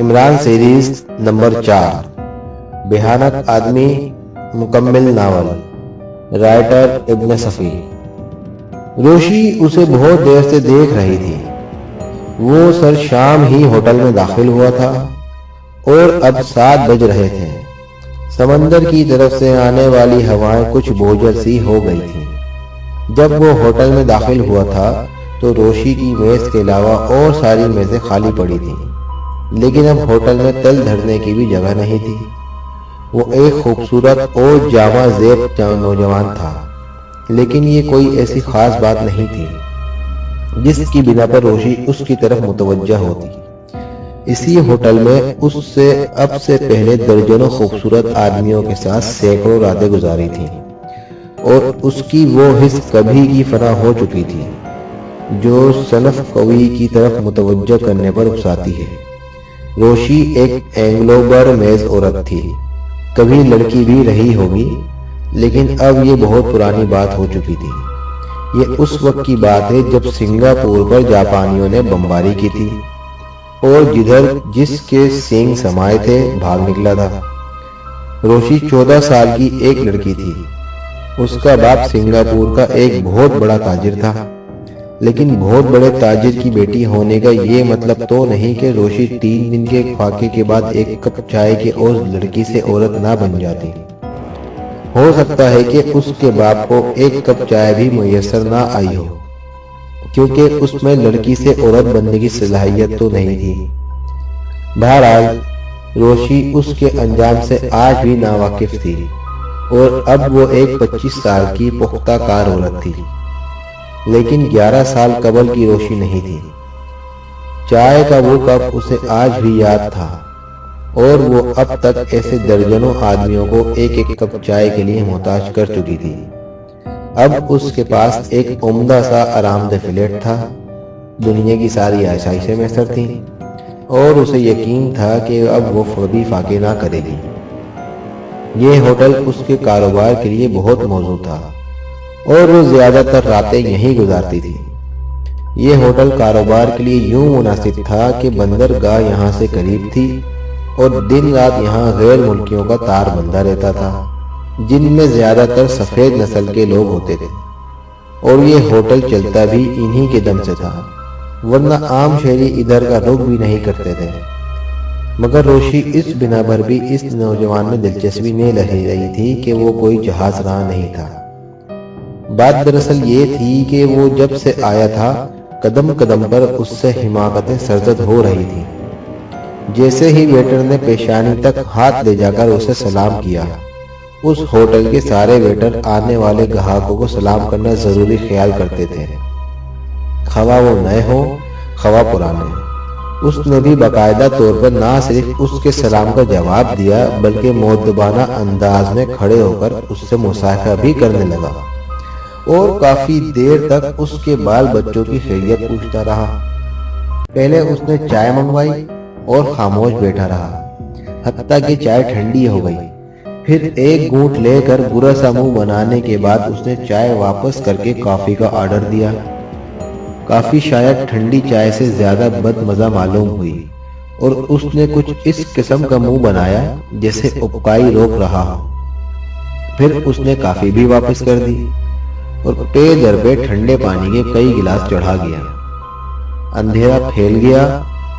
Imran series number 4 بھیانک آدمی مکمل ناول رائٹر ابن صفی۔ روشی اسے بہت دیر سے دیکھ رہی تھی۔ وہ سر شام ہی ہوٹل میں داخل ہوا تھا اور اب 7 بج رہے تھے۔ سمندر کی طرف سے آنے والی ہوائیں کچھ بوجھل سی ہو گئی تھیں۔ جب وہ ہوٹل میں داخل ہوا تھا تو روشی کی میز کے علاوہ اور ساری میزیں خالی پڑی تھیں، لیکن اب ہوٹل میں تل دھرنے کی بھی جگہ نہیں تھی۔ وہ ایک خوبصورت اور جامع زیب نوجوان تھا، لیکن یہ کوئی ایسی خاص بات نہیں تھی جس کی بنا پر روشی اس کی طرف متوجہ ہوتی۔ اسی ہوٹل میں اس سے اب سے پہلے درجنوں خوبصورت آدمیوں کے ساتھ سینکڑوں راتیں گزاری تھیں، اور اس کی وہ حس کبھی کی فنا ہو چکی تھی جو صنف قوی کی طرف متوجہ کرنے پر اکساتی ہے۔ روشی ایک اینگلو برمیز عورت تھی، کبھی لڑکی بھی رہی ہوگی، لیکن اب یہ بہت پرانی بات ہو چکی تھی۔ یہ اس وقت کی بات ہے جب سنگاپور پر جاپانیوں نے بمباری کی تھی اور جس کے سینگ سمائے تھے بھاگ نکلا تھا۔ روشی 14 سال کی ایک لڑکی تھی۔ اس کا باپ سنگاپور کا ایک بہت بڑا تاجر تھا، لیکن بہت بڑے تاجر کی بیٹی ہونے کا یہ مطلب تو نہیں کہ روشی 3 دن کے فاقے کے بعد ایک کپ چائے کے عوض لڑکی سے عورت نہ بن جاتی۔ ہو سکتا ہے کہ اس کے باپ کو ایک کپ چائے بھی میسر نہ آئی ہو، کیونکہ اس میں لڑکی سے عورت بننے کی صلاحیت تو نہیں تھی۔ بہرحال روشی اس کے انجام سے آج بھی ناواقف تھی، اور اب وہ ایک 25 سال کی پختہ کار عورت تھی، لیکن 11 سال قبل کی روشی نہیں تھی۔ چائے کا وہ کپ اسے آج بھی یاد تھا، اور وہ اب تک ایسے درجنوں آدمیوں کو ایک ایک کپ چائے کے لیے محتاج کر چکی تھی۔ اب اس کے پاس ایک عمدہ سا آرام دہ فلیٹ تھا، دنیا کی ساری آسائشیں میسر تھیں، اور اسے یقین تھا کہ اب وہ کبھی فاقے نہ کرے گی۔ یہ ہوٹل اس کے کاروبار کے لیے بہت موزوں تھا، اور وہ زیادہ تر راتیں یہیں گزارتی تھی۔ یہ ہوٹل کاروبار کے لیے یوں مناسب تھا کہ بندرگاہ یہاں سے قریب تھی، اور دن رات یہاں غیر ملکیوں کا تار بندہ رہتا تھا، جن میں زیادہ تر سفید نسل کے لوگ ہوتے تھے، اور یہ ہوٹل چلتا بھی انہی کے دم سے تھا، ورنہ عام شہری ادھر کا رخ بھی نہیں کرتے تھے۔ مگر روشی اس بنا پر بھی اس نوجوان میں دلچسپی نہیں لے رہی تھی کہ وہ کوئی جہاز راہ نہیں تھا۔ بات دراصل یہ تھی کہ وہ جب سے آیا تھا قدم قدم پر اس سے حماقتیں سرزد ہو رہی تھی۔ جیسے ہی ویٹر نے پیشانی تک ہاتھ لے جا کر اسے سلام کیا، اس ہوٹل کے سارے ویٹر آنے والے گاہکوں کو سلام کرنا ضروری خیال کرتے تھے، خواہ وہ نئے ہوں خواہ پرانے۔ اس نے بھی باقاعدہ طور پر نہ صرف اس کے سلام کا جواب دیا، بلکہ مؤدبانہ انداز میں کھڑے ہو کر اس سے مصافحہ بھی کرنے لگا، اور کافی دیر تک اس کے بال بچوں کی خیریت پوچھتا رہا۔ پہلے اس نے چائے منگوائی اور خاموش بیٹھا رہا، حتیٰ کہ چائے ٹھنڈی ہو گئی۔ پھر ایک گھونٹ لے کر برا سا منہ بنانے کے بعد اس نے چائے واپس کر کے کافی کا آرڈر دیا۔ کافی شاید ٹھنڈی چائے سے زیادہ بد مزہ معلوم ہوئی، اور اس نے کچھ اس قسم کا منہ بنایا جیسے اپکائی روک رہا ہو۔ پھر اس نے کافی بھی واپس کر دی، اور پے در پہ ٹھنڈے پانی کے کئی گلاس چڑھا گیا۔ اندھیرا پھیل گیا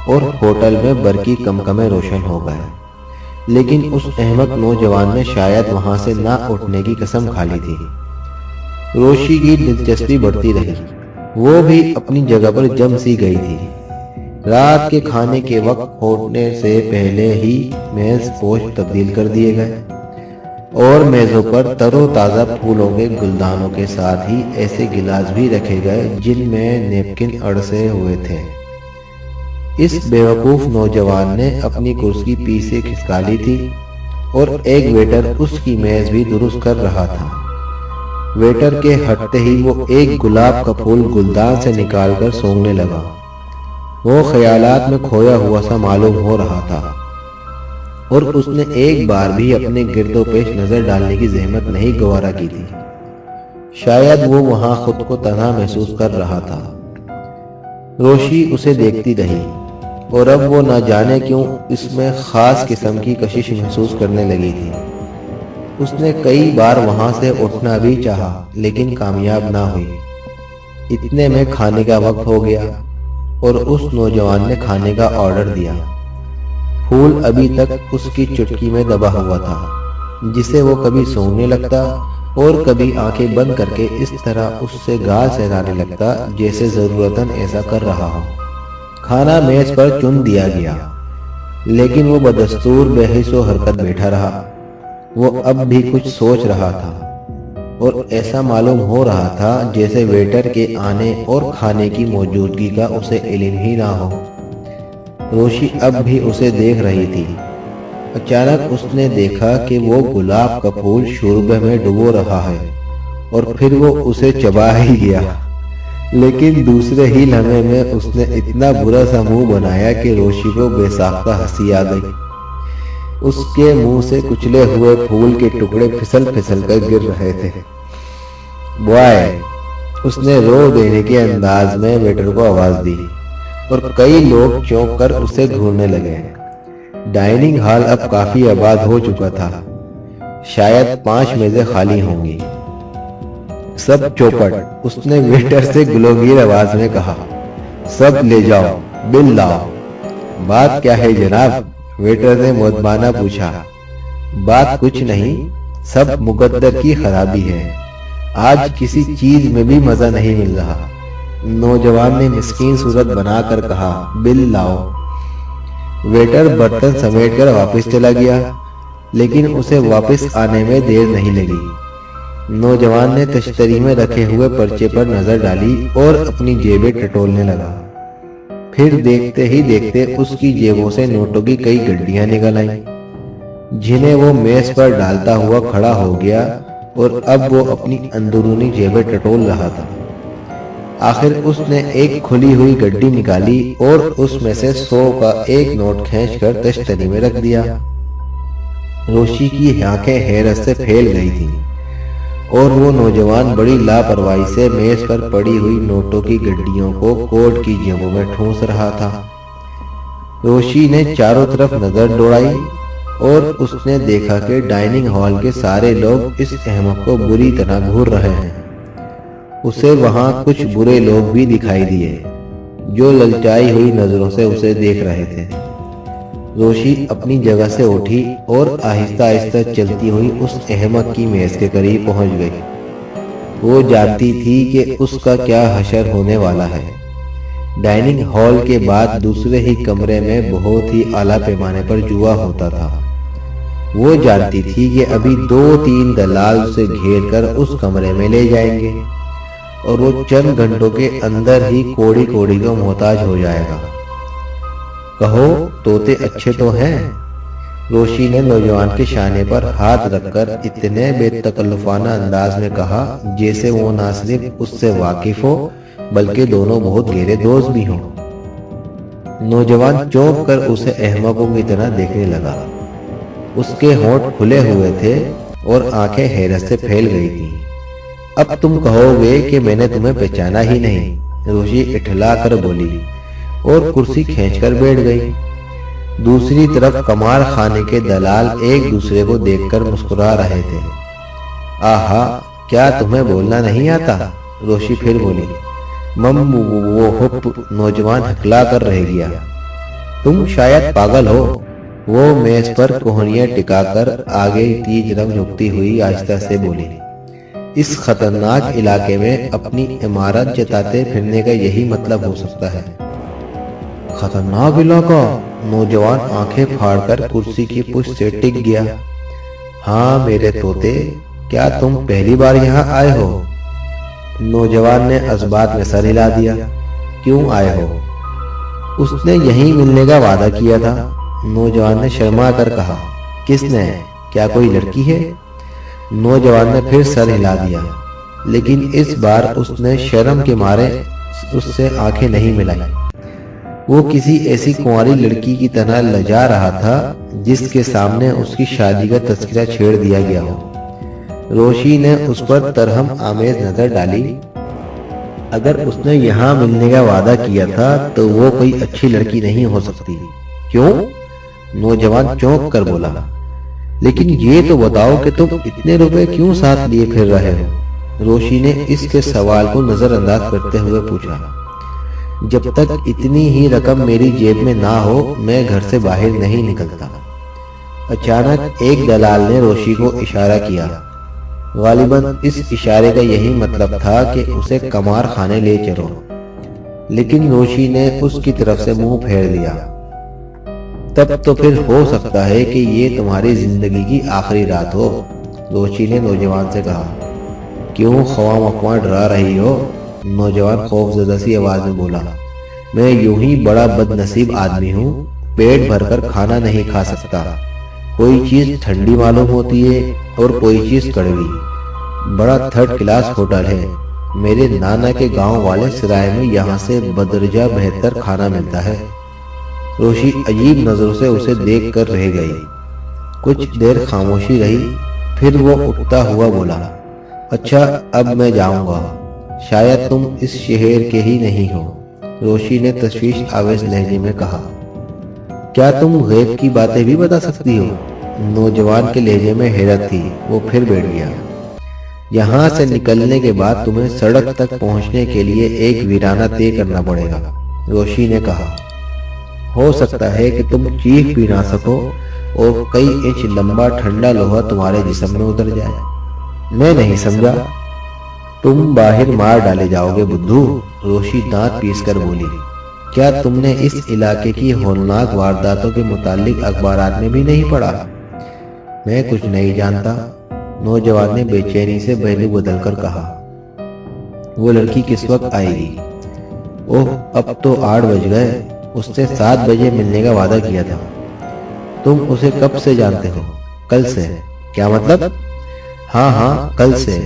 اور ہوٹل میں برقی کمکمے روشن ہو گئے، لیکن اس احمق نوجوان نے شاید وہاں سے نہ اٹھنے کی قسم کھا لی تھی۔ روشی کی دلچسپی بڑھتی رہی، وہ بھی اپنی جگہ پر جم سی گئی تھی۔ رات کے کھانے کے وقت ہونے سے پہلے ہی میز پوش تبدیل کر دیے گئے، اور میزوں پر تر و تازہ پھولوں کے گلدانوں کے ساتھ ہی ایسے گلاس بھی رکھے گئے جن میں نیپکن اڑسے ہوئے تھے۔ اس بیوقوف نوجوان نے اپنی کرسی پیچھے کھسکا لی تھی، اور ایک ویٹر اس کی میز بھی درست کر رہا تھا۔ ویٹر کے ہٹتے ہی وہ ایک گلاب کا پھول گلدان سے نکال کر سونگنے لگا۔ وہ خیالات میں کھویا ہوا سا معلوم ہو رہا تھا، اور اس نے ایک بار بھی اپنے گرد و پیش نظر ڈالنے کی زحمت نہیں گوارا کی تھی۔ شاید وہ وہاں خود کو تنہا محسوس کر رہا تھا۔ روشی اسے دیکھتی رہی، اور اب وہ نہ جانے کیوں اس میں خاص قسم کی کشش محسوس کرنے لگی تھی۔ اس نے کئی بار وہاں سے اٹھنا بھی چاہا لیکن کامیاب نہ ہوئی۔ اتنے میں کھانے کا وقت ہو گیا اور اس نوجوان نے کھانے کا آرڈر دیا۔ پھول ابھی تک اس کی چٹکی میں دبا ہوا تھا، جسے وہ کبھی سونگنے لگتا اور کبھی آنکھیں بند کر کے اس طرح اس سے گال سہلانے لگتا جیسے ضرورتاً ایسا کر رہا ہو۔ کھانا میز پر چن دیا گیا، لیکن وہ بدستور بے حس و حرکت بیٹھا رہا۔ وہ اب بھی کچھ سوچ رہا تھا اور ایسا معلوم ہو رہا تھا جیسے ویٹر کے آنے اور کھانے کی موجودگی کا اسے علم ہی نہ ہو۔ روشی اب بھی اسے دیکھ رہی تھی۔ اچانک اس نے دیکھا کہ وہ گلاب کا پھول شوربے میں ڈبو رہا ہے اور پھر وہ اسے چبا ہی گیا، لیکن دوسرے ہی لمحے میں اس نے اتنا برا سا منہ بنایا کہ روشی کو بے ساختہ ہنسی آ گئی۔ اس کے منہ سے کچلے ہوئے پھول کے ٹکڑے پھسل پھسل کر گر رہے تھے۔ بوائے، اس نے رو دینے کے انداز میں ویٹر کو آواز دی اور کئی لوگ چونک کر اسے گھورنے لگے۔ ڈائننگ ہال اب کافی آباد ہو چکا تھا، شاید 5 میزیں خالی ہوں گی۔ سب چوپٹ، اس نے ویٹر سے گلوگیر آواز میں کہا۔ سب لے جاؤ، بل لاؤ۔ بات کیا ہے جناب؟ ویٹر نے مؤدبانہ پوچھا۔ بات کچھ نہیں، سب مقدر کی خرابی ہے۔ آج کسی چیز میں بھی مزہ نہیں مل رہا۔ نوجوان نے مسکین صورت بنا کر کہا، بل لاؤ۔ ویٹر برتن سمیٹ کر واپس چلا گیا، لیکن اسے واپس آنے میں دیر نہیں لگی۔ نوجوان نے تشتری میں رکھے ہوئے پرچے پر نظر ڈالی اور اپنی جیبیں ٹٹولنے لگا۔ پھر دیکھتے ہی دیکھتے اس کی جیبوں سے نوٹوں کی کئی گڈیاں نکل آئیں، جنہیں وہ میز پر ڈالتا ہوا کھڑا ہو گیا اور اب وہ اپنی اندرونی جیبیں ٹٹول رہا تھا۔ آخر اس نے ایک کھلی ہوئی گڈی نکالی اور اس میں سے 100 کا ایک نوٹ کھینچ کر تشتری میں رکھ دیا۔ روشی کی آنکھیں حیرت سے پھیل گئی تھیں اور وہ نوجوان بڑی لاپرواہی سے میز پر پڑی ہوئی نوٹوں کی گڈیوں کو کوٹ کی جیبوں میں ٹھونس رہا تھا۔ روشی نے چاروں طرف نظر دوڑائی اور اس نے دیکھا کہ ڈائننگ ہال کے سارے لوگ اس احمق کو بری طرح گھور رہے ہیں۔ اسے وہاں کچھ برے لوگ بھی دکھائی دیے جو للچائی ہوئی نظروں سے اسے دیکھ رہے تھے۔ روشی اپنی جگہ سے اٹھی اور آہستہ آہستہ چلتی ہوئی اس احمق کی میز کے قریب پہنچ گئی۔ وہ جانتی تھی کہ اس کا کیا حشر ہونے والا ہے۔ ڈائننگ ہال کے بعد دوسرے ہی کمرے میں بہت ہی اعلیٰ پیمانے پر جوا ہوتا تھا۔ وہ جانتی تھی کہ ابھی 2-3 دلال اسے گھیر کر اس کمرے میں لے جائیں گے اور وہ چند گھنٹوں کے اندر ہی کوڑی کوڑی کو محتاج ہو جائے گا۔ کہو، طوطے اچھے تو ہیں؟ روشی نے نوجوان کے شانے پر ہاتھ رکھ کر اتنے بے تکلفانہ انداز میں کہا جیسے وہ نہ صرف اس سے واقف ہو بلکہ دونوں بہت گہرے دوست بھی ہوں۔ نوجوان چونک کر اسے احمقوں کی طرح دیکھنے لگا۔ اس کے ہونٹ کھلے ہوئے تھے اور آنکھیں حیرت سے پھیل گئی تھیں۔ اب تم کہو گے کہ میں نے تمہیں پہچانا ہی نہیں، روشی اٹھلا کر بولی اور کرسی کھینچ کر بیٹھ گئی۔ دوسری طرف کمار خانے کے دلال ایک دوسرے کو دیکھ کر مسکرا رہے تھے۔ آہا، کیا تمہیں بولنا نہیں آتا؟ روشی پھر بولی۔ وہ ہپ، نوجوان ہکلا کر رہ گیا۔ تم شاید پاگل ہو۔ وہ میز پر کوہنیاں ٹکا کر آگے تیز رنگ جھکتی ہوئی آہستہ سے بولی۔ اس خطرناک علاقے میں اپنی عمارت جتاتے پھرنے کا یہی مطلب ہو سکتا ہے۔ خطرناک علاقہ؟ نوجوان آنکھیں پھاڑ کر کرسی کی پشت سے ٹک گیا۔ ہاں میرے طوطے، کیا تم پہلی بار یہاں آئے ہو؟ نوجوان نے اثبات میں سر ہلا دیا۔ کیوں آئے ہو؟ اس نے یہیں ملنے کا وعدہ کیا تھا۔ نوجوان نے شرما کر کہا۔ کس نے؟ کیا کوئی لڑکی ہے؟ نوجوان نے پھر سر ہلا دیا، لیکن اس بار اس نے شرم کے مارے اس سے آنکھیں نہیں ملائی۔ وہ کسی ایسی کنواری لڑکی کی طرح لجا رہا تھا جس کے سامنے اس کی شادی کا تذکرہ چھیڑ دیا گیا ہو۔ روشی نے اس پر ترہم آمیز نظر ڈالی اگر اس نے یہاں ملنے کا وعدہ کیا تھا تو وہ کوئی اچھی لڑکی نہیں ہو سکتی۔ کیوں؟ نوجوان چونک کر بولا۔ لیکن یہ تو بتاؤ کہ تم اتنے روپے کیوں ساتھ لیے پھر رہے ہو؟ روشی نے اس کے سوال کو نظر انداز کرتے ہوئے پوچھا۔ جب تک اتنی ہی رقم میری جیب میں نہ ہو میں گھر سے باہر نہیں نکلتا۔ اچانک ایک دلال نے روشی کو اشارہ کیا۔ غالباً اس اشارے کا یہی مطلب تھا کہ اسے قمار خانے لے چلو، لیکن روشی نے اس کی طرف سے منہ پھیر لیا۔ تب تو پھر ہو سکتا ہے کہ یہ تمہاری زندگی کی آخری رات ہو، روشی نے نوجوان سے کہا۔ کیوں خواہ مخواہ ڈرا رہی ہو؟ نوجوان خوف زدہ سی آواز میں بولا۔ میں یوں ہی بڑا بد نصیب آدمی ہوں، پیٹ بھر کر کھانا نہیں کھا سکتا۔ کوئی چیز ٹھنڈی معلوم ہوتی ہے اور کوئی چیز کڑوی۔ بڑا تھرڈ کلاس ہوٹل ہے، میرے نانا کے گاؤں والے سرائے میں یہاں سے بدرجہ بہتر کھانا ملتا ہے۔ روشی عجیب نظروں سے اسے دیکھ کر رہ گئی۔ کچھ دیر خاموشی رہی، پھر وہ اٹھتا ہوا بولا۔ اچھا اب میں جاؤں گا، شاید تم اس شہر کے ہی نہیں ہو، روشی نے تشویش آویز لہجے میں کہا۔ کیا تم غیب کی باتیں بھی بتا سکتی ہو؟ نوجوان کے لہجے میں حیرت تھی۔ وہ پھر بیٹھ گیا۔ یہاں سے نکلنے کے بعد تمہیں سڑک تک پہنچنے کے لیے ایک ویرانہ طے کرنا پڑے گا، روشی نے کہا۔ ہو سکتا ہے کہ تم چیخ بھی نہ سکو اور کئی انچ لمبا ٹھنڈا لوہا تمہارے جسم میں اتر جائے۔ میں نہیں سمجھا۔ تم باہر مار ڈالے جاؤ گے بدھو، روشی دانت پیس کر بولی۔ کیا تم نے اس علاقے کی ہولناک وارداتوں کے متعلق اخبارات میں بھی نہیں پڑھا؟ میں کچھ نہیں جانتا، نوجوان نے بے چینی سے پہلو بدل کر کہا۔ وہ لڑکی کس وقت آئے گی؟ اوہ اب تو 8 بج گئے، اس نے 7 بجے ملنے کا وعدہ کیا تھا۔ تم اسے کب سے جانتے ہو؟ کل سے۔ کیا مطلب؟ ہاں کل سے۔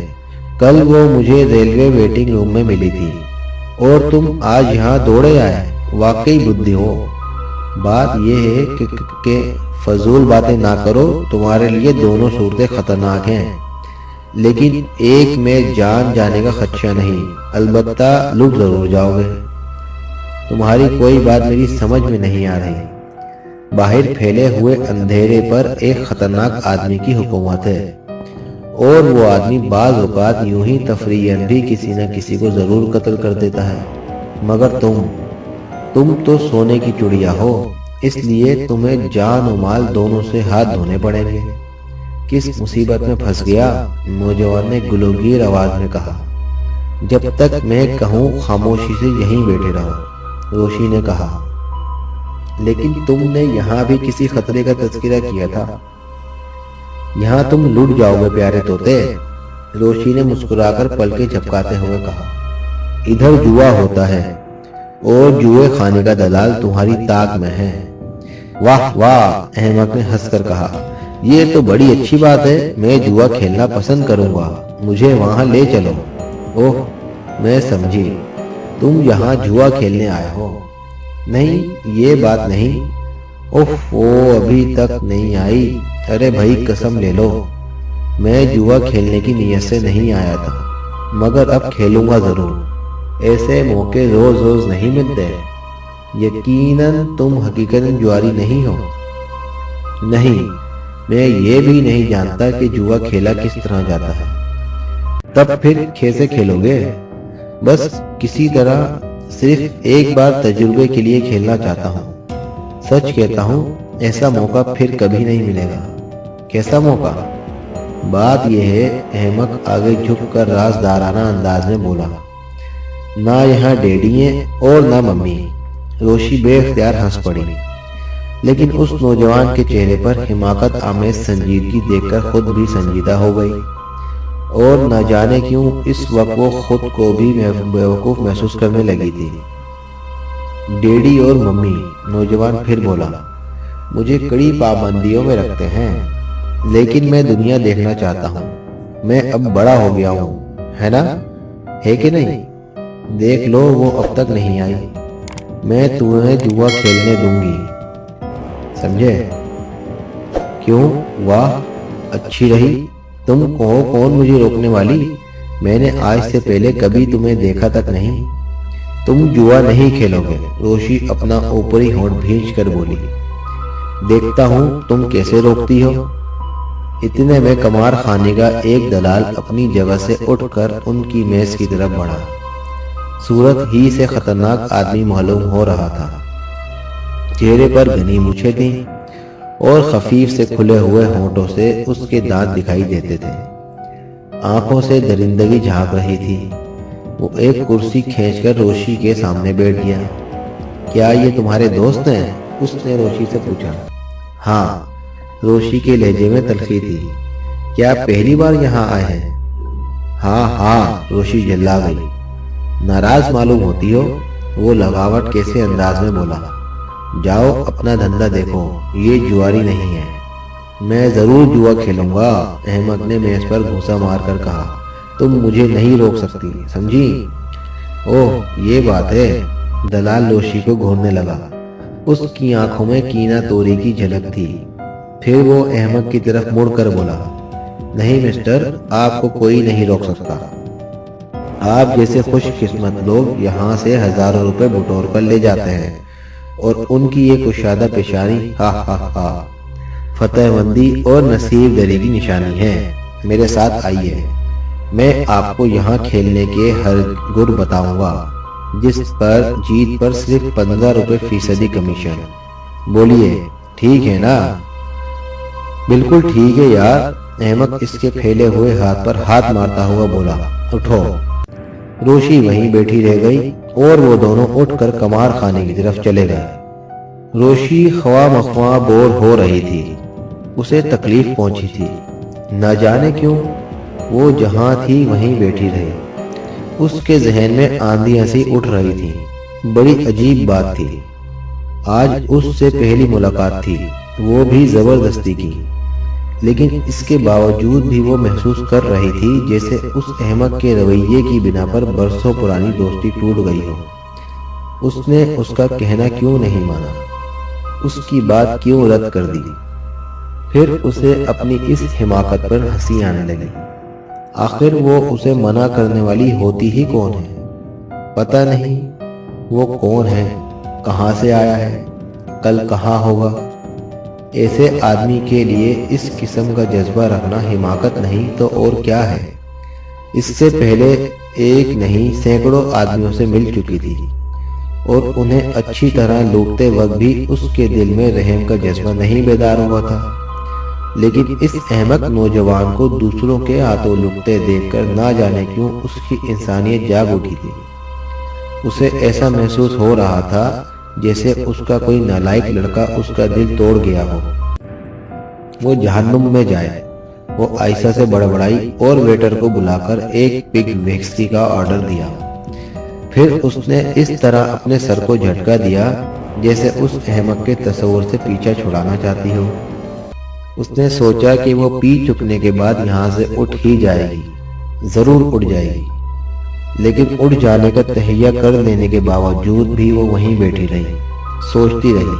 کل وہ مجھے ریلوے ویٹنگ روم میں ملی تھی اور تم آج یہاں دوڑے آئے، واقعی بدھی ہو۔ بات یہ ہے کہ فضول باتیں نہ کرو، تمہارے لیے دونوں صورتیں خطرناک ہیں، لیکن ایک میں جان جانے کا خدشہ نہیں، البتہ لٹ ضرور جاؤ گے۔ تمہاری کوئی بات میری سمجھ میں نہیں آ رہی۔ باہر پھیلے ہوئے اندھیرے پر ایک خطرناک آدمی کی حکومت ہے، اور وہ آدمی بعض اوقات یوں ہی تفریحاً بھی کسی نہ کسی کو ضرور قتل کر دیتا ہے، مگر تم تو سونے کی چڑیا ہو، اس لیے تمہیں جان و مال دونوں سے ہاتھ دھونے پڑیں گے۔ کس مصیبت میں پھنس گیا، نوجوان نے گلوگیر آواز میں کہا۔ جب تک میں کہوں خاموشی سے یہیں بیٹھے رہو، روشی نے کہا۔ لیکن تم نے یہاں بھی کسی خطرے کا تذکرہ کیا تھا۔ یہاں تم لٹ جاؤ گے پیارے طوطے، روشی نے مسکرا کر پلکیں جھپکاتے ہوئے کہا۔ ادھر جوا ہوتا ہے اور جوئے خانے کا دلال تمہاری طاق میں ہے۔ واہ واہ، احمق نے ہنس کر کہا۔ یہ تو بڑی اچھی بات ہے، میں جوا کھیلنا پسند کروں گا، مجھے وہاں لے چلو۔ اوہ میں سمجھی، تم یہاں جوا کھیلنے آئے ہو۔ نہیں یہ بات نہیں۔ اوف وہ ابھی تک نہیں آئی۔ ارے بھائی قسم لے لو، میں جوا کھیلنے کی نیت سے نہیں آیا تھا، مگر اب کھیلوں گا ضرور۔ ایسے موقع روز روز نہیں ملتے۔ یقیناً تم حقیقتاً جواری نہیں ہو۔ نہیں، میں یہ بھی نہیں جانتا کہ جوا کھیلا کس طرح جاتا ہے۔ تب پھر کیسے کھیلو گے؟ بس کسی طرح، صرف ایک بار تجربے کے لیے کھیلنا چاہتا ہوں۔ سچ کہتا ہوں ایسا موقع پھر کبھی نہیں ملے گا۔ کیسا موقع؟ بات یہ ہے، احمق آگے جھک کر رازدارانہ انداز میں بولا۔ نہ یہاں ڈیڈی ہیں اور نہ ممی، روشی بے اختیار ہنس پڑی، لیکن اس نوجوان کے چہرے پر حماقت آمیز سنجیدگی دیکھ کر خود بھی سنجیدہ ہو گئی، اور نہ جانے کیوں اس وقت وہ خود کو بھی بیوقوف محسوس کرنے لگی تھی۔ ڈیڈی اور ممی، نوجوان پھر بولا، مجھے کڑی پابندیوں میں رکھتے ہیں، لیکن میں دنیا دیکھنا چاہتا ہوں۔ میں اب بڑا ہو گیا ہوں، ہے نا؟ ہے کہ نہیں؟ دیکھ لو وہ اب تک نہیں آئی، میں تمہیں جوا کھیلنے دوں گی، سمجھے؟ کیوں؟ واہ اچھی رہی، تم کہو کون مجھے روکنے والی؟ میں نے آج سے پہلے کبھی تمہیں دیکھا تک نہیں۔ تم جوا نہیں کھیلو گے، روشی اپنا اوپری ہونٹ بھینچ کر بولی۔ دیکھتا ہوں تم کیسے روکتی ہو۔ اتنے میں قمار خانے کا ایک دلال اپنی جگہ سے اٹھ کر ان کی میز کی طرف بڑھا۔ صورت ہی سے خطرناک آدمی معلوم ہو رہا تھا۔ چہرے پر گھنی مونچھیں تھیں اور خفیف سے کھلے ہوئے ہونٹوں سے اس کے دانت دکھائی دیتے تھے۔ آنکھوں سے درندگی جھانک رہی تھی۔ وہ ایک کرسی کھینچ کر روشی کے سامنے بیٹھ گیا۔ کیا یہ تمہارے دوست ہیں؟ اس نے روشی سے پوچھا۔ ہاں، روشی کے لہجے میں تلخی تھی۔ کیا پہلی بار یہاں آئے ہیں؟ ہاں ہاں، روشی جھلا گئی۔ ناراض معلوم ہوتی ہو، وہ لگاوٹ کیسے انداز میں بولا۔ جاؤ اپنا دھندا دیکھو، یہ جواری نہیں ہے۔ میں ضرور جوا کھیلوں گا، احمد نے میز پر گھوسا مار کر کہا۔ تم مجھے نہیں روک سکتی، سمجھی؟ اوہ یہ بات ہے۔ دلال روشی کو گھورنے لگا۔ اس کی آنکھوں میں کینہ توری کی جھلک تھی۔ پھر وہ احمد کی طرف مڑ کر بولا، نہیں مسٹر، آپ کو کوئی نہیں روک سکتا۔ آپ جیسے خوش قسمت لوگ یہاں سے ہزاروں روپے بٹور کر لے جاتے ہیں، اور ان کی یہ کشادہ پیشانی ہا ہا ہا فتح مندی اور نصیب دری کی نشانی ہے۔ میرے ساتھ آئیے، میں آپ کو یہاں کھیلنے کے ہر گر بتاؤں گا، جس پر جیت پر صرف 15 روپے فیصدی کمیشن۔ بولیے ٹھیک ہے نا؟ بالکل ٹھیک ہے یار، احمد اس کے پھیلے ہوئے ہاتھ پر ہاتھ مارتا ہوا بولا۔ اٹھو۔ روشی وہیں بیٹھی رہ گئی اور وہ دونوں اٹھ کر قمار خانے کی طرف چلے گئے۔ روشی خواہ مخواہ بور ہو رہی تھی۔ اسے تکلیف پہنچی تھی، نہ جانے کیوں وہ جہاں تھی وہیں بیٹھی رہی۔ اس کے ذہن میں آندیاں سی اٹھ رہی تھی۔ بڑی عجیب بات تھی، آج اس سے پہلی ملاقات تھی، وہ بھی زبردستی کی، لیکن اس کے باوجود بھی وہ محسوس کر رہی تھی جیسے اس احمد کے رویے کی بنا پر برسوں پرانی دوستی ٹوٹ گئی ہو۔ اس نے اس کا کہنا کیوں نہیں مانا؟ اس کی بات کیوں رد کر دی؟ پھر اسے اپنی اس حماقت پر ہنسی آنے لگی۔ آخر وہ اسے منع کرنے والی ہوتی ہی کون ہے؟ پتہ نہیں وہ کون ہے، کہاں سے آیا ہے، کل کہاں ہوگا۔ ایسے آدمی کے لیے اس قسم کا جذبہ رکھنا حماقت نہیں تو اور کیا ہے۔ اس سے پہلے ایک نہیں سینکڑوں آدمیوں سے مل چکی تھی، اور انہیں اچھی طرح لوٹتے وقت بھی اس کے دل میں رحم کا جذبہ نہیں بیدار ہوا تھا، لیکن اس احمق نوجوان کو دوسروں کے ہاتھوں لٹتے دیکھ کر نہ جانے کیوں اس کی انسانیت جاگ اٹھی تھی۔ اسے ایسا محسوس ہو رہا تھا جیسے اس کا کوئی نالائق لڑکا اس کا دل توڑ گیا ہو۔ وہ جہنم میں جائے۔ وہ عائشہ سے بڑبڑائی اور ویٹر کو بلا کر ایک پگ ویکسٹی کا آرڈر دیا۔ پھر اس نے اس طرح اپنے سر کو جھٹکا دیا جیسے اس احمق کے تصور سے پیچھا چھڑانا چاہتی ہو۔ اس نے سوچا کہ وہ پی چکنے کے بعد یہاں سے اٹھ ہی جائے گی، ضرور اٹھ جائے گی، لیکن اٹھ جانے کا تہیہ کر لینے کے باوجود بھی وہ وہیں بیٹھی رہی، سوچتی رہی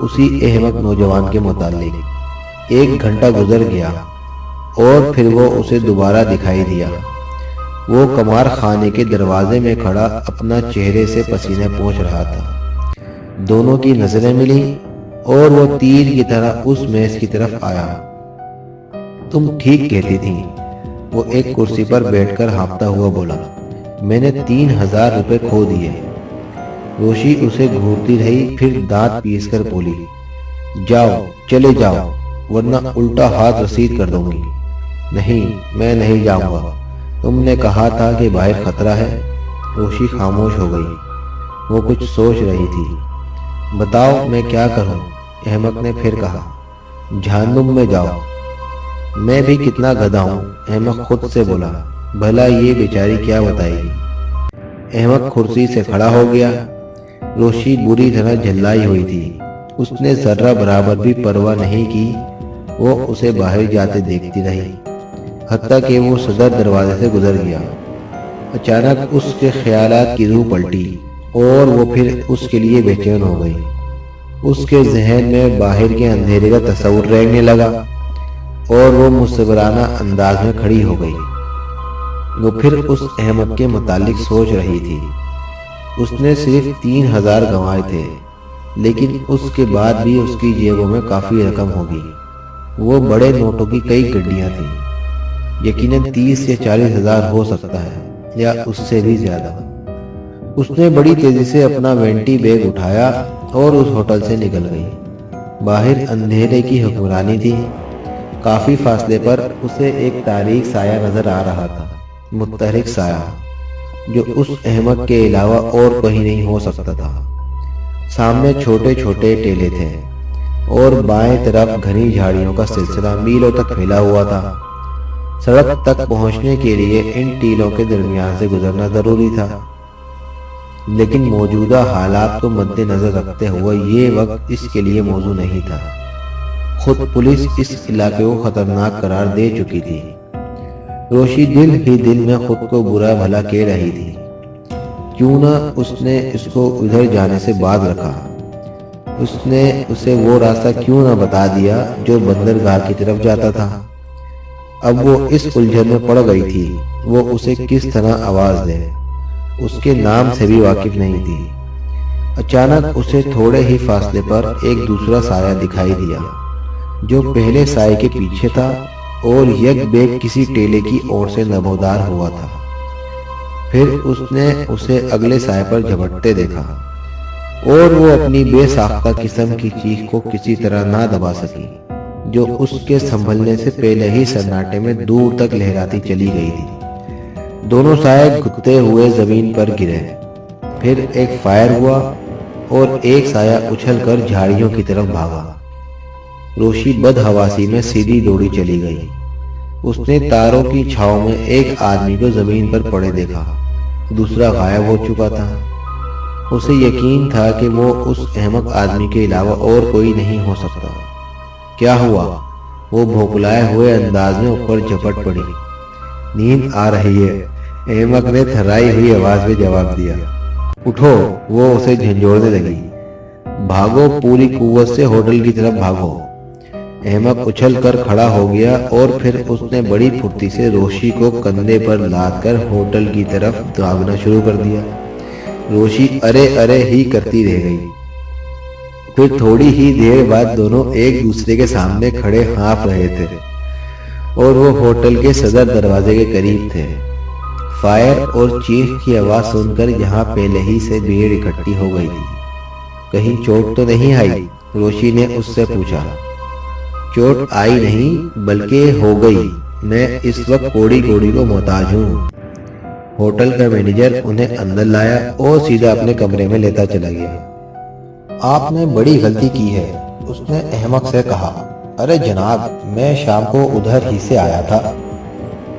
اسی احمق نوجوان کے متعلق۔ 1 گھنٹہ گزر گیا اور پھر وہ اسے دوبارہ دکھائی دیا۔ وہ قمار خانے کے دروازے میں کھڑا اپنا چہرے سے پسینے پوچھ رہا تھا۔ دونوں کی نظریں ملیں اور وہ تیر کی طرح اس میز کی طرف آیا۔ تم ٹھیک کہتی تھی، وہ ایک کرسی پر بیٹھ کر ہانپتا ہوا بولا۔ میں نے 3000 روپے کھو دیے۔ روشی اسے گھورتی رہی، پھر دانت پیس کر بولی، جاؤ چلے جاؤ ورنہ الٹا ہاتھ رسید کر دوں گی۔ نہیں، میں نہیں جاؤں گا، تم نے کہا تھا کہ باہر خطرہ ہے۔ روشی خاموش ہو گئی، وہ کچھ سوچ رہی تھی۔ بتاؤ میں کیا کروں؟ احمد نے پھر کہا۔ جہنم میں جاؤ۔ میں بھی کتنا گدھا ہوں، احمد خود سے بولا، بھلا یہ بیچاری کیا بتائے گی۔ احمد کرسی سے کھڑا ہو گیا۔ روشی بری طرح جھلائی ہوئی تھی، اس نے ذرہ برابر بھی پرواہ نہیں کی۔ وہ اسے باہر جاتے دیکھتی رہی، حتیٰ کہ وہ صدر دروازے سے گزر گیا۔ اچانک اس کے خیالات کی روح پلٹی اور وہ پھر اس کے لیے بے چین ہو گئی۔ اس کے ذہن میں باہر کے اندھیرے کا تصور رہنے لگا اور وہ مصورانہ انداز میں کھڑی ہو گئی۔ وہ پھر اس احمق کے متعلق سوچ رہی تھی۔ اس نے صرف 3000 گنوائے تھے، لیکن اس کے بعد بھی اس کی جیبوں میں کافی رقم ہوگی۔ وہ بڑے نوٹوں کی کئی گڈیاں تھیں، یقیناً 30 یا 40 ہزار ہو سکتا ہے، یا اس سے بھی زیادہ۔ اس نے بڑی تیزی سے اپنا وینٹی بیگ اٹھایا اور اس ہوٹل سے نکل گئی۔ باہر اندھیرے کی حکمرانی تھی۔ کافی فاصلے پر اسے ایک تاریک سایہ نظر آ رہا تھا، متحرک سایہ جو اس احمق کے علاوہ اور کہیں نہیں ہو سکتا تھا۔ سامنے چھوٹے چھوٹے ٹیلے تھے اور بائیں طرف گھنی جھاڑیوں کا سلسلہ میلوں تک پھیلا ہوا تھا۔ سڑک تک پہنچنے کے لیے ان ٹیلوں کے درمیان سے گزرنا ضروری تھا، لیکن موجودہ حالات کو مد نظر رکھتے ہوئے یہ وقت اس کے لیے موزوں نہیں تھا۔ خود پولیس اس علاقے کو خطرناک قرار دے چکی تھی۔ روشی دل ہی دل میں خود کو برا بھلا کہہ رہی تھی۔ کیوں نہ اس نے اس کو ادھر جانے سے باز رکھا؟ اس نے اسے وہ راستہ کیوں نہ بتا دیا جو بندرگاہ کی طرف جاتا تھا؟ اب وہ اس الجھن میں پڑ گئی تھی، وہ اسے کس طرح آواز دے؟ اس کے نام سے بھی واقف نہیں تھی۔ اچانک اسے تھوڑے ہی فاصلے پر ایک دوسرا سایہ دکھائی دیا، جو پہلے سائے کے پیچھے تھا اور یک بیک کسی ٹیلے کی اور سے نمودار ہوا تھا۔ پھر اس نے اسے اگلے سائے پر جھپٹتے دیکھا اور وہ اپنی بے ساختہ قسم کی چیخ کو کسی طرح نہ دبا سکی، جو اس کے سنبھلنے سے پہلے ہی سناٹے میں دور تک لہراتی چلی گئی تھی۔ دونوں سائے گھٹتے ہوئے زمین پر گرے، پھر ایک فائر ہوا اور ایک سایہ اچھل کر جھاڑیوں کی طرف بھاگا۔ روشی بدحواسی میں سیدھی دوڑی چلی گئی۔ اس نے تاروں کی چھاؤں میں ایک آدمی کو زمین پر پڑے دیکھا، دوسرا غائب ہو چکا تھا۔ اسے یقین تھا کہ وہ اس احمق آدمی کے علاوہ اور کوئی نہیں ہو سکتا۔ کیا ہوا؟ وہ بھوکلائے ہوئے انداز میں اوپر جھپٹ پڑی۔ نیند آ رہی ہے، احمق نے تھرائی ہوئی آواز میں جواب دیا۔ اٹھو، وہ اسے جھنجھوڑنے لگی۔ بھاگو، پوری قوت سے ہوٹل کی طرف بھاگو۔ احمق اچھل کر کھڑا ہو گیا اور پھر اس نے بڑی پھرتی سے روشی کو کندھے پر لاد کر ہوٹل کی طرف بھاگنا شروع کر دیا۔ روشی ارے ارے ہی کرتی رہ گئی۔ پھر تھوڑی ہی دیر بعد دونوں ایک دوسرے کے سامنے کھڑے ہانپ رہے تھے اور وہ ہوٹل کے صدر دروازے کے قریب تھے۔ فائر اور چیخ کی آواز سن کر یہاں پہلے ہی سے بھیڑ اکٹھی ہو گئی تھی۔ کہیں چوٹ تو نہیں آئی؟ روشی نے اس سے پوچھا۔ چوٹ آئی نہیں، بلکہ ہو گئی۔ میں اس وقت کوڑی کوڑی کو محتاج ہوں۔ ہوٹل کا مینیجر انہیں اندر لایا اور سیدھا اپنے کمرے میں لیتا چلا گیا۔ آپ نے بڑی غلطی کی ہے، اس نے احمق سے کہا۔ ارے جناب، میں شام کو ادھر ہی سے آیا تھا۔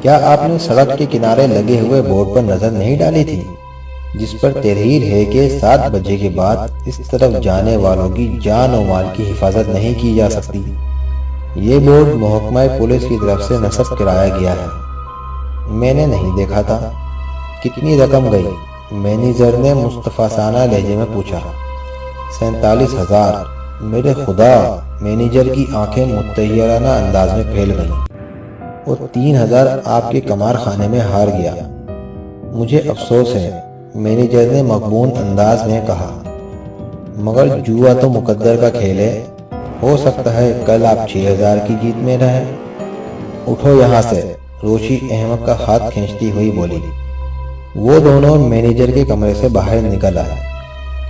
کیا آپ نے سڑک کے کنارے لگے ہوئے بورڈ پر نظر نہیں ڈالی تھی، جس پر تحریر ہے کہ 7 بجے کے بعد اس طرف جانے والوں کی جان و مال کی حفاظت نہیں کی جا سکتی؟ یہ بورڈ محکمہ پولیس کی طرف سے نصب کرایا گیا ہے۔ میں نے نہیں دیکھا تھا۔ کتنی رقم گئی؟ مینیجر نے مستفزانہ لہجے میں پوچھا۔ 47,000۔ میرے خدا! مینیجر کی آنکھیں متحیرانہ انداز میں پھیل گئیں۔ اور 3,000 آپ کے کمار خانے میں ہار گیا۔ مجھے افسوس ہے، مینیجر نے مغبون انداز میں کہا، مگر جوا تو مقدر کا کھیل ہے۔ ہو سکتا ہے کل آپ 6,000 کی جیت میں رہیں۔ اٹھو یہاں سے، روشی احمق کا ہاتھ کھینچتی ہوئی بولی۔ وہ دونوں مینیجر کے کمرے سے باہر نکل آئے۔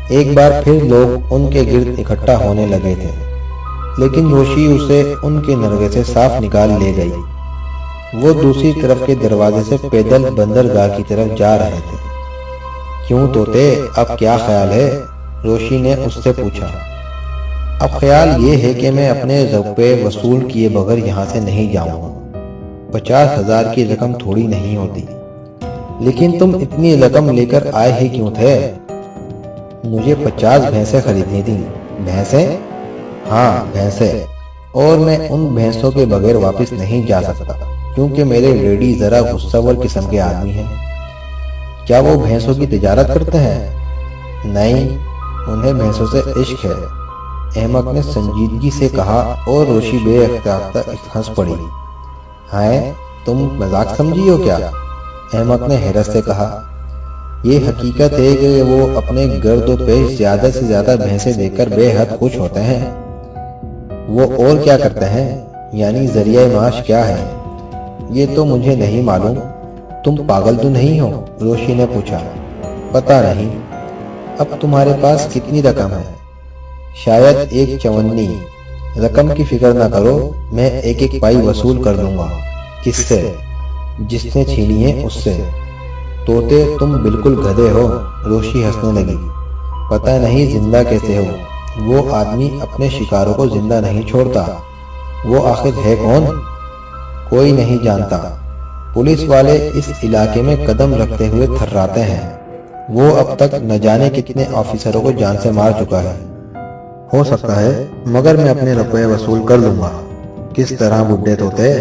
ایک بار پھر لوگ ان کے گرد اکٹھا ہونے لگے تھے، لیکن روشی اسے ان کے نرغے سے صاف نکال لے گئی۔ وہ دوسری طرف کے دروازے سے پیدل بندرگاہ کی طرف جا رہے تھے۔ کیوں طوطے، اب کیا خیال ہے؟ روشی نے اس سے پوچھا۔ اب خیال یہ ہے کہ میں اپنے روپے وصول کیے بغیر یہاں سے نہیں جاؤں گا۔ 50,000 کی رقم تھوڑی نہیں ہوتی۔ لیکن تم اتنی رقم لے کر آئے ہی کیوں تھے؟ مجھے 50 بھینسیں خریدنی تھیں۔ بھینسیں؟ ہاں، بھینسیں۔ اور میں ان بھینسوں کے بغیر واپس نہیں جا سکتا، کیونکہ میرے ڈیڈی ذرا غصہ ور قسم کے آدمی ہیں۔ کیا وہ بھینسوں کی تجارت کرتے ہیں؟ نہیں، انہیں بھینسوں سے عشق ہے، احمق نے سنجیدگی سے کہا اور روشی بے اختیار ہنس پڑی۔ ہائے، تم مذاق سمجھی ہو کیا؟ احمق نے حیرت سے کہا۔ یہ حقیقت ہے کہ وہ اپنے گرد و پیش زیادہ سے زیادہ بھینسیں دیکھ کر بے حد خوش ہوتے ہیں۔ وہ اور کیا کرتے ہیں؟ یعنی ذریعہ معاش کیا ہے؟ یہ تو مجھے نہیں معلوم۔ تم پاگل تو نہیں ہو؟ روشی نے پوچھا۔ پتہ نہیں۔ اب تمہارے پاس کتنی رقم ہے؟ شاید 154۔ رقم کی فکر نہ کرو، میں ایک ایک پائی وصول کر دوں گا۔ کس سے؟ جس نے چھینی ہے اس سے۔ طوطے تم بالکل گدھے ہو، روشی ہنسنے لگی۔ پتہ نہیں زندہ کیسے ہو؟ وہ آدمی اپنے شکاروں کو زندہ نہیں چھوڑتا۔ وہ آخر ہے کون؟ کوئی نہیں جانتا۔ پولیس والے اس علاقے میں قدم رکھتے ہوئے تھراتے ہیں۔ وہ اب تک نہ جانے کتنے آفیسروں کو جان سے مار چکا ہے۔ ہو سکتا ہے، مگر میں اپنے روپے وصول کر لوں گا۔ کس طرح بڈھے طوطے؟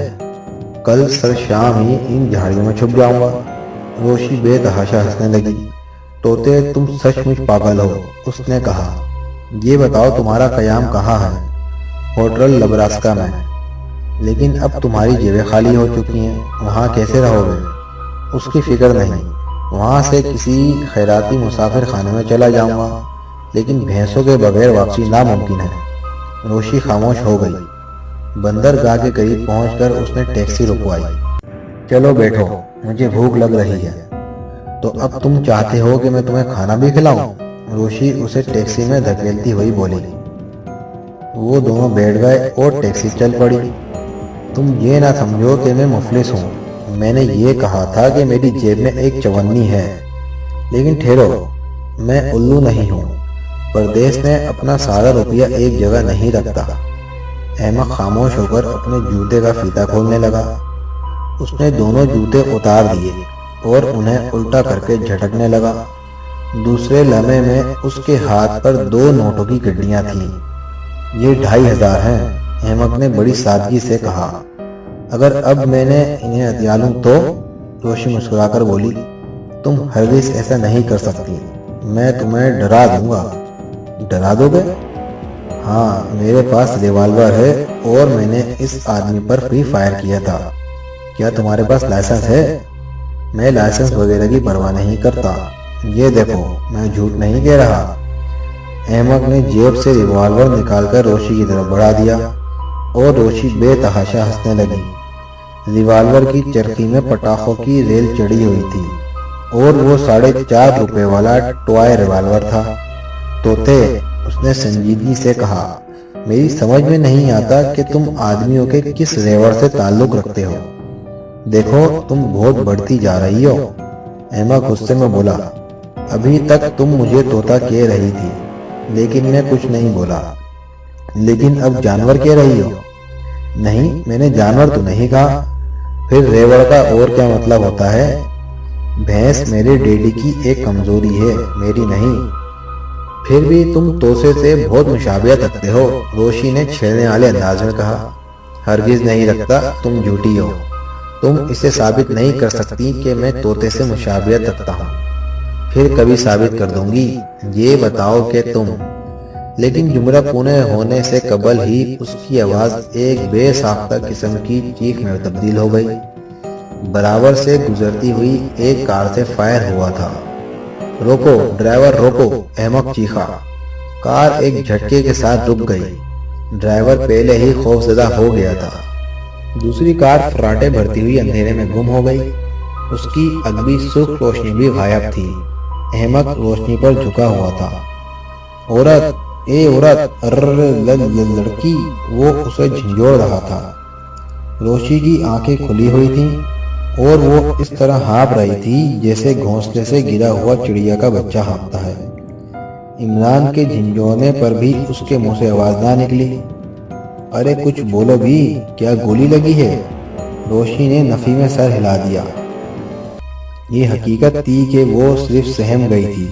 کل سر شام ہی ان جھاڑیوں میں چھپ جاؤں گا۔ روشی بے تحاشا ہنسنے لگی۔ طوطے تم سچ مچ پاگل ہو، اس نے کہا۔ یہ بتاؤ تمہارا قیام کہاں ہے؟ ہوٹل لبراسکا میں۔ لیکن اب تمہاری جیبیں خالی ہو چکی ہیں، وہاں کیسے رہو گے؟ اس کی فکر نہیں، وہاں سے کسی خیراتی مسافر خانے میں چلا جاؤں گا، لیکن بھینسوں کے بغیر واپسی ناممکن ہے۔ روشی خاموش ہو گئی۔ بندرگاہ کے قریب پہنچ کر اس نے ٹیکسی رکوائی۔ چلو بیٹھو، مجھے بھوک لگ رہی ہے۔ تو اب تم چاہتے ہو کہ میں تمہیں کھانا بھی کھلاؤں؟ روشی اسے ٹیکسی میں دھکیلتی ہوئی بولی۔ وہ دونوں بیٹھ گئے اور ٹیکسی چل پڑی۔ تم یہ نہ سمجھو کہ میں مفلس ہوں۔ میں نے یہ کہا تھا کہ میری جیب میں 154 ہے۔ لیکن ٹھہرو، میں الو نہیں ہوں۔ پردیس میں اپنا سارا روپیہ ایک جگہ نہیں رکھتا۔ احمق خاموش ہو کر اپنے جوتے کا فیتا کھولنے لگا۔ اس نے دونوں جوتے اتار دیے اور انہیں الٹا کر کے جھٹکنے لگا۔ دوسرے لمحے میں اس کے ہاتھ پر 2 نوٹوں کی گڈیاں تھیں۔ یہ 2500 ہیں، احمق نے بڑی سادگی سے کہا۔ اگر اب میں نے انہیں ہتھیا لوں تو؟ روشی مسکرا کر بولی۔ تم ہرگز ایسا نہیں کر سکتی، میں تمہیں ڈرا دوں گا۔ ڈرا دو گے؟ ہاں، میرے پاس ریوالور ہے اور میں نے اس آدمی پر فری فائر کیا تھا۔ کیا تمہارے پاس لائسنس ہے؟ میں لائسنس وغیرہ کی پرواہ نہیں کرتا۔ یہ دیکھو، میں جھوٹ نہیں کہہ رہا۔ احمق نے جیب سے ریوالور نکال کر روشی کی طرف بڑھا دیا اور روشی بے تحاشا ہنسنے لگی۔ ریوالور کی چرخی میں پٹاخوں کی ریل چڑھی ہوئی تھی اور وہ 4.5 روپے والا ٹوائے ریوالور تھا۔ طوطے، اس نے سنجیدگی سے کہا، میری سمجھ میں نہیں آتا کہ تم آدمیوں کے کس ریوڑ سے تعلق رکھتے ہو۔ دیکھو، تم بہت بڑھتی جا رہی ہو۔ احمق غصے میں بولا۔ ابھی تک تم مجھے طوطا کہہ رہی تھی، لیکن میں کچھ نہیں بولا۔ لیکن اب جانور کہہ رہی ہو۔ نہیں، میں نے جانور تو نہیں کہا۔ پھر ریوڑ کا اور کیا مطلب ہوتا ہے؟ بھینس میرے ڈیڈی کی ایک کمزوری ہے، میری نہیں۔ پھر بھی تم توسے سے بہت مشابہت رکھتے ہو، روشی نے چھیڑنے والے انداز میں کہا۔ ہرگز نہیں رکھتا، تم جھوٹی ہو۔ تم اسے ثابت نہیں کر سکتی کہ میں طوطے سے مشابہت رکھتا ہوں۔ پھر کبھی ثابت کر دوں گی۔ یہ بتاؤ کہ تم… لیکن جملہ پونے ہونے سے قبل ہی اس کی آواز ایک بے ساختہ قسم کی چیخ میں تبدیل ہو گئی۔ برابر سے گزرتی ہوئی ایک کار سے فائر ہوا تھا۔ روکو ڈرائیور، روکو، احمق چیخا۔ کار ایک جھٹکے کے ساتھ رک گئی۔ ڈرائیور پہلے ہی خوفزدہ ہو گیا تھا۔ دوسری کار فراٹے بھرتی ہوئی اندھیرے میں گم ہو گئی۔ اس کی اگلی سرخ روشنی بھی غائب تھی۔ احمق روشنی پر جھکا ہوا تھا۔ عورت، اے عورت، لڑکی، وہ اسے جھنجھوڑ رہا تھا۔ روشی کی آنکھیں کھلی ہوئی تھیں اور وہ اس طرح ہانپ رہی تھی جیسے گھونسلے سے گرا ہوا چڑیا کا بچہ ہانپتا ہے۔ عمران کے جھنجھوڑنے پر بھی اس کے منہ سے آواز نہ نکلی۔ ارے کچھ بولو بھی، کیا گولی لگی ہے؟ روشی نے نفی میں سر ہلا دیا۔ یہ حقیقت تھی کہ وہ صرف سہم گئی تھی۔